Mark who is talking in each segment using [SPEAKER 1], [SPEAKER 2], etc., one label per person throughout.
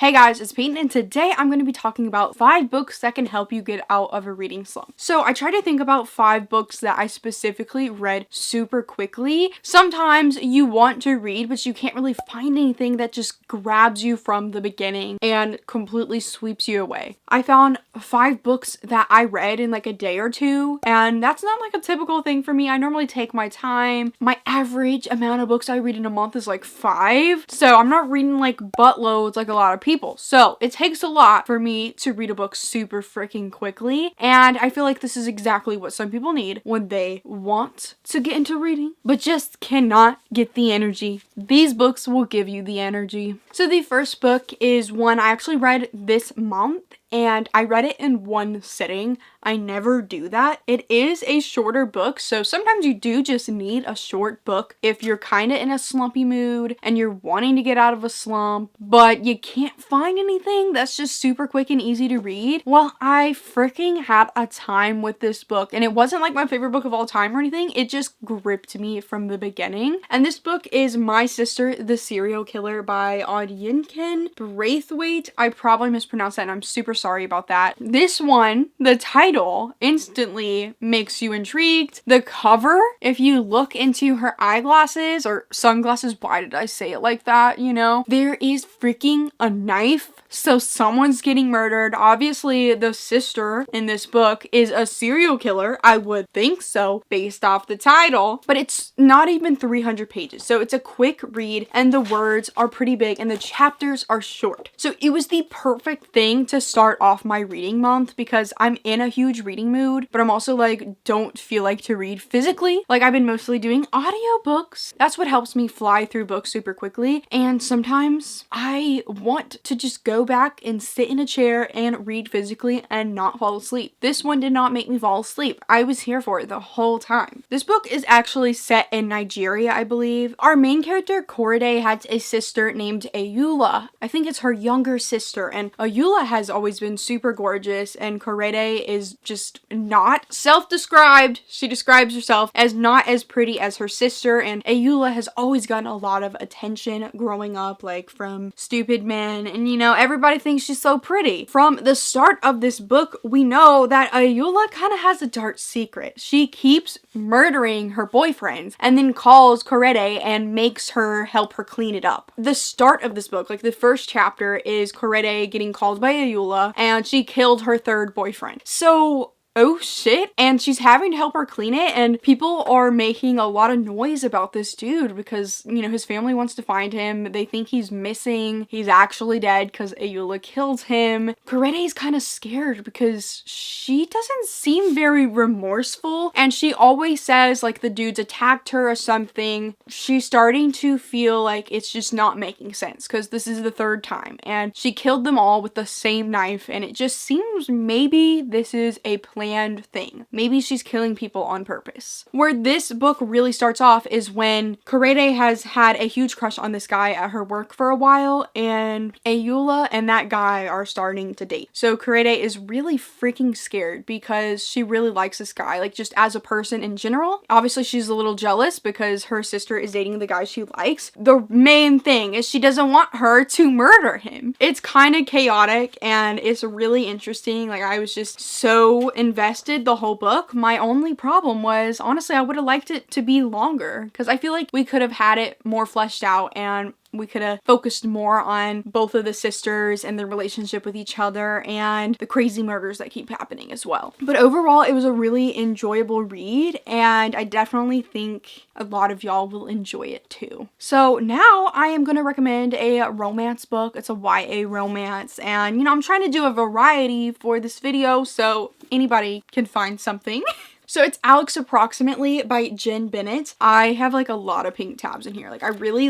[SPEAKER 1] Hey guys, it's Peyton, and today I'm going to be talking about 5 books that can help you get out of a reading slump. So I try to think about 5 books that I specifically read super quickly. Sometimes you want to read, but you can't really find anything that just grabs you from the beginning and completely sweeps you away. I found 5 books that I read in like a day or two, and that's not like a typical thing for me. I normally take my time. My average amount of books I read in a month is like 5, so I'm not reading like buttloads like a lot of people. So it takes a lot for me to read a book super freaking quickly, and I feel like this is exactly what some people need when they want to get into reading but just cannot get the energy. These books will give you the energy. So the first book is one I actually read this month, and I read it in one sitting. I never do that. It is a shorter book, so sometimes you do just need a short book if you're kind of in a slumpy mood and you're wanting to get out of a slump, but you can't find anything that's just super quick and easy to read. Well, I freaking had a time with this book, and it wasn't like my favorite book of all time or anything. It just gripped me from the beginning. And this book is My Sister, the Serial Killer by Audyenken Braithwaite. I probably mispronounced that, and I'm super sorry about that. This one, the title instantly makes you intrigued. The cover, if you look into her eyeglasses or sunglasses, why did I say it like that, you know? There is freaking a knife. So someone's getting murdered. Obviously, the sister in this book is a serial killer. I would think so based off the title, but it's not even 300 pages. So it's a quick read, and the words are pretty big and the chapters are short. So it was the perfect thing to start off my reading month because I'm in a huge reading mood, but I'm also like, don't feel like to read physically. Like, I've been mostly doing audiobooks. That's what helps me fly through books super quickly. And sometimes I want to just go back and sit in a chair and read physically and not fall asleep. This one did not make me fall asleep. I was here for it the whole time. This book is actually set in Nigeria, I believe. Our main character, Korede, has a sister named Ayula. I think it's her younger sister, and Ayula has always been super gorgeous, and Korede is just not self-described. She describes herself as not as pretty as her sister, and Ayula has always gotten a lot of attention growing up, like from stupid men, and you know, everybody thinks she's so pretty. From the start of this book, we know that Ayula kind of has a dark secret. She keeps murdering her boyfriends and then calls Korede and makes her help her clean it up. The start of this book, like the first chapter, is Korede getting called by Ayula, and she killed her third boyfriend. So, oh shit, and she's having to help her clean it, and people are making a lot of noise about this dude because, you know, his family wants to find him. They think he's missing. He's actually dead because Ayula killed him. Korede's kind of scared because she doesn't seem very remorseful, and she always says like the dudes attacked her or something. She's starting to feel like it's just not making sense because this is the third time, and she killed them all with the same knife, and it just seems maybe this is a planned thing. Maybe she's killing people on purpose. Where this book really starts off is when Korede has had a huge crush on this guy at her work for a while, and Ayula and that guy are starting to date. So Korede is really freaking scared because she really likes this guy, like just as a person in general. Obviously, she's a little jealous because her sister is dating the guy she likes. The main thing is she doesn't want her to murder him. It's kind of chaotic and it's really interesting. Like, I was just so invested the whole book. My only problem was, honestly, I would have liked it to be longer because I feel like we could have had it more fleshed out and we could have focused more on both of the sisters and their relationship with each other and the crazy murders that keep happening as well. But overall, it was a really enjoyable read, and I definitely think a lot of y'all will enjoy it too. So now I am going to recommend a romance book. It's a YA romance, and you know, I'm trying to do a variety for this video so anybody can find something. So it's Alex Approximately by Jen Bennett. I have like a lot of pink tabs in here. Like, I really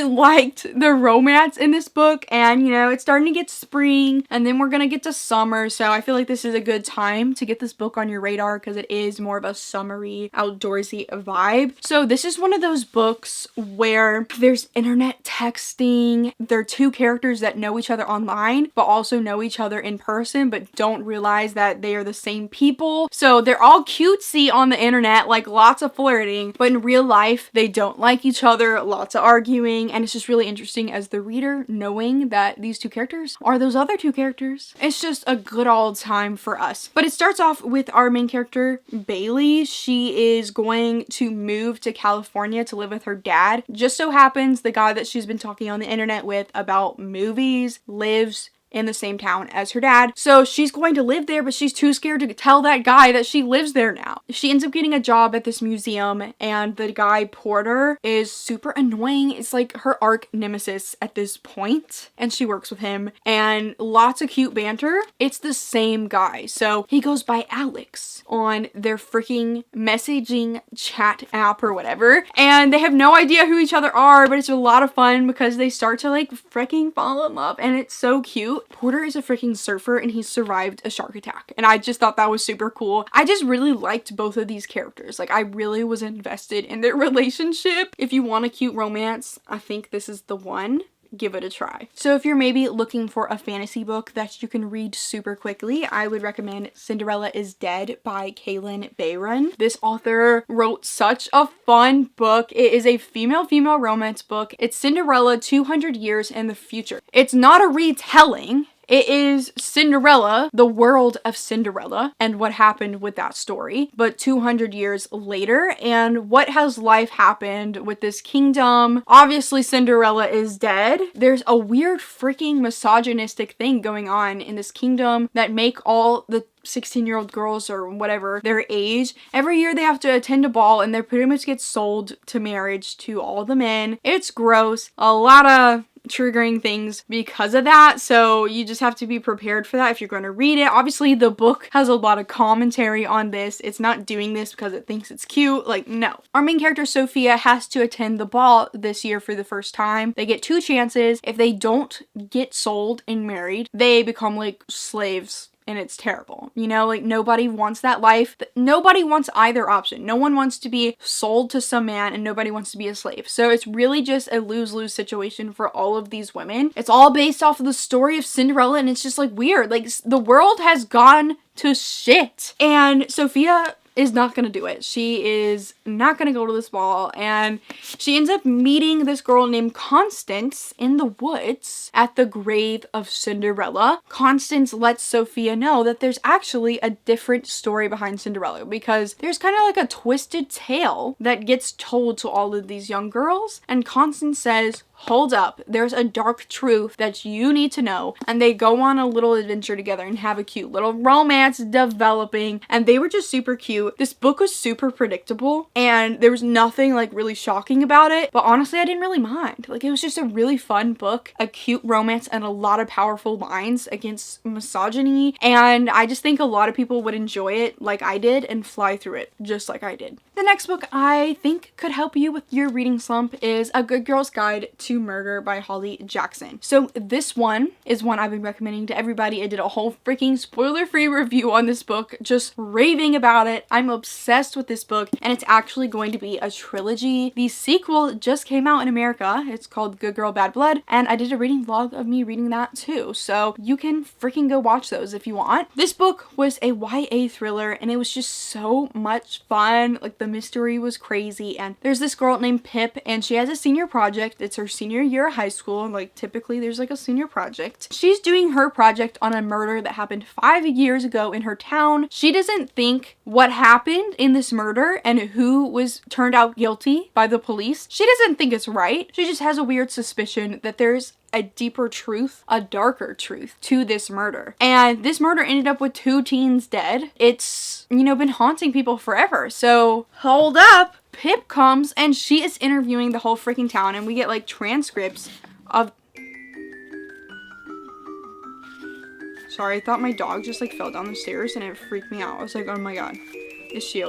[SPEAKER 1] liked the romance in this book, and you know, it's starting to get spring and then we're gonna get to summer, so I feel like this is a good time to get this book on your radar because it is more of a summery, outdoorsy vibe. So this is one of those books where there's internet texting. There are two characters that know each other online but also know each other in person but don't realize that they are the same people. So they're all cutesy on the internet, like lots of flirting, but in real life they don't like each other, lots of arguing, arguing, and it's just really interesting as the reader knowing that these two characters are those other two characters. It's just a good old time for us. But it starts off with our main character, Bailey. She is going to move to California to live with her dad. Just so happens the guy that she's been talking on the internet with about movies lives in the same town as her dad. So she's going to live there, but she's too scared to tell that guy that she lives there now. She ends up getting a job at this museum, and the guy Porter is super annoying. It's like her arch nemesis at this point, and she works with him, and lots of cute banter. It's the same guy. So he goes by Alex on their freaking messaging chat app or whatever, and they have no idea who each other are, but it's a lot of fun because they start to like freaking fall in love, and it's so cute. Porter is a freaking surfer, and he survived a shark attack, and I just thought that was super cool. I just really liked both of these characters. Like, I really was invested in their relationship. If you want a cute romance, I think this is the one. Give it a try. So if you're maybe looking for a fantasy book that you can read super quickly, I would recommend Cinderella is Dead by Kaylin Bayron. This author wrote such a fun book. It is a female romance book. It's Cinderella 200 years in the future. It's not a retelling. It is Cinderella, the world of Cinderella, and what happened with that story, but 200 years later, and what has life happened with this kingdom. Obviously, Cinderella is dead. There's a weird freaking misogynistic thing going on in this kingdom that make all the 16-year-old girls or whatever their age, every year they have to attend a ball, and they pretty much get sold to marriage to all the men. It's gross. A lot of triggering things because of that, so you just have to be prepared for that if you're going to read it. Obviously, the book has a lot of commentary on this. It's not doing this because it thinks it's cute. Like, no. Our main character, Sophia, has to attend the ball this year for the first time. They get 2 chances. If they don't get sold and married, they become like slaves. And it's terrible. You know, like, nobody wants that life. Nobody wants either option. No one wants to be sold to some man, and nobody wants to be a slave. So it's really just a lose-lose situation for all of these women. It's all based off of the story of Cinderella, and it's just like weird. Like, the world has gone to shit. And Sophia is not gonna do it. She is not gonna go to this ball, and she ends up meeting this girl named Constance in the woods at the grave of Cinderella. Constance lets Sophia know that there's actually a different story behind Cinderella, because there's kind of like a twisted tale that gets told to all of these young girls, and Constance says, hold up, there's a dark truth that you need to know. And they go on a little adventure together and have a cute little romance developing, and they were just super cute. This book was super predictable, and there was nothing like really shocking about it, but honestly I didn't really mind. Like, it was just a really fun book, a cute romance, and a lot of powerful lines against misogyny, and I just think a lot of people would enjoy it like I did and fly through it just like I did. The next book I think could help you with your reading slump is A Good Girl's Guide to Murder by Holly Jackson. So this one is one I've been recommending to everybody. I did a whole freaking spoiler-free review on this book, just raving about it. I'm obsessed with this book, and it's actually going to be a trilogy. The sequel just came out in America. It's called Good Girl Bad Blood, and I did a reading vlog of me reading that too, so you can freaking go watch those if you want. This book was a YA thriller, and it was just so much fun. Like, the mystery was crazy, and there's this girl named Pip, and she has a senior project. It's her senior year of high school, and like typically there's like a senior project. She's doing her project on a murder that happened 5 years ago in her town. She doesn't think what happened in this murder and who was turned out guilty by the police, she doesn't think it's right. She just has a weird suspicion that there's a deeper truth, a darker truth to this murder. And this murder ended up with 2 teens dead. It's, you know, been haunting people forever. So hold up. Pip comes, and she is interviewing the whole freaking town, and we get like transcripts of... Sorry, I thought my dog just like fell down the stairs, and it freaked me out. I was like, oh my god, is she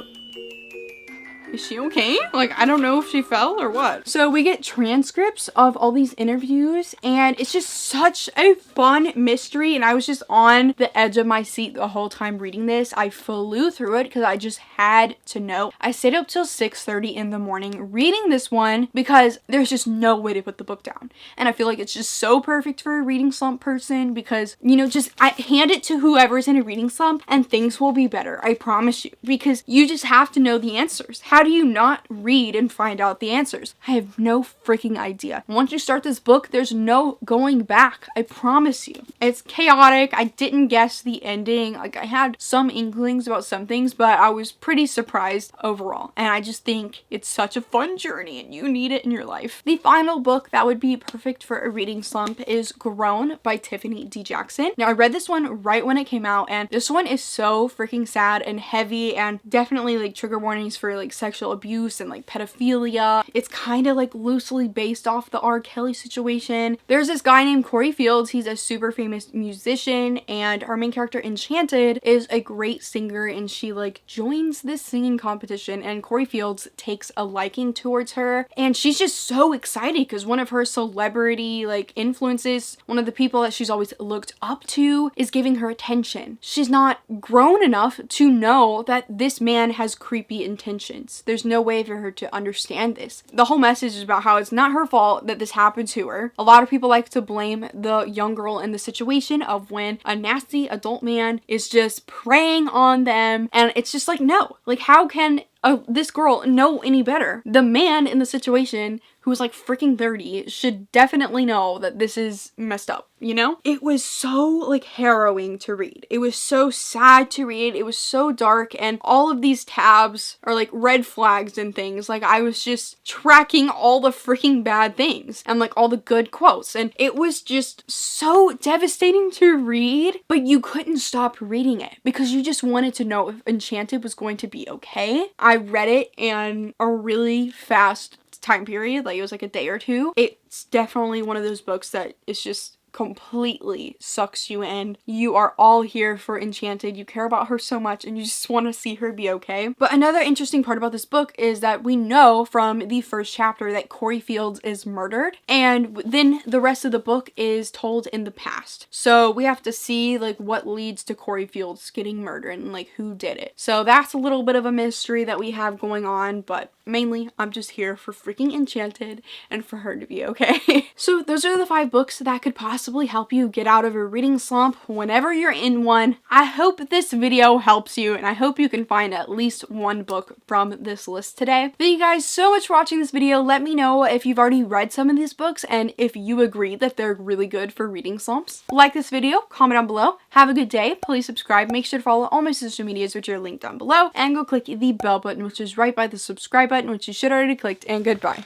[SPEAKER 1] okay? Like, I don't know if she fell or what. So we get transcripts of all these interviews, and it's just such a fun mystery, and I was just on the edge of my seat the whole time reading this. I flew through it because I just had to know. I stayed up till 6:30 in the morning reading this one because there's just no way to put the book down. And I feel like it's just so perfect for a reading slump person because, you know, just hand it to whoever's in a reading slump and things will be better. I promise you, because you just have to know the answers. How How do you not read and find out the answers? I have no freaking idea. Once you start this book, there's no going back. I promise you. It's chaotic. I didn't guess the ending. Like, I had some inklings about some things, but I was pretty surprised overall. And I just think it's such a fun journey and you need it in your life. The final book that would be perfect for a reading slump is Grown by Tiffany D. Jackson. Now, I read this one right when it came out, and this one is so freaking sad and heavy and definitely like trigger warnings for like sexual abuse and like pedophilia. It's kind of like loosely based off the R. Kelly situation. There's this guy named Corey Fields. He's a super famous musician, and our main character Enchanted is a great singer, and she like joins this singing competition, and Corey Fields takes a liking towards her, and she's just so excited because one of her celebrity like influences, one of the people that she's always looked up to, is giving her attention. She's not grown enough to know that this man has creepy intentions. There's no way for her to understand this. The whole message is about how it's not her fault that this happened to her. A lot of people like to blame the young girl in the situation of when a nasty adult man is just preying on them, and it's just like, no, like how can this girl know any better? The man in the situation, who was like freaking 30, should definitely know that this is messed up, you know? It was so like harrowing to read. It was so sad to read. It was so dark, and all of these tabs are like red flags and things. Like, I was just tracking all the freaking bad things and like all the good quotes, and it was just so devastating to read, but you couldn't stop reading it because you just wanted to know if Enchanted was going to be okay. I read it in a really fast time period, like it was like a day or two. It's definitely one of those books that is just completely sucks you in. You are all here for Enchanted. You care about her so much and you just want to see her be okay. But another interesting part about this book is that we know from the first chapter that Corey Fields is murdered, and then the rest of the book is told in the past. So we have to see like what leads to Corey Fields getting murdered and like who did it. So that's a little bit of a mystery that we have going on, but mainly I'm just here for freaking Enchanted and for her to be okay. So those are the 5 books that could possibly help you get out of a reading slump whenever you're in one. I hope this video helps you, and I hope you can find at least one book from this list today. Thank you guys so much for watching this video. Let me know if you've already read some of these books and if you agree that they're really good for reading slumps. Like this video, comment down below. Have a good day. Please subscribe. Make sure to follow all my social medias, which are linked down below, and go click the bell button, which is right by the subscribe button, which you should already clicked, and goodbye.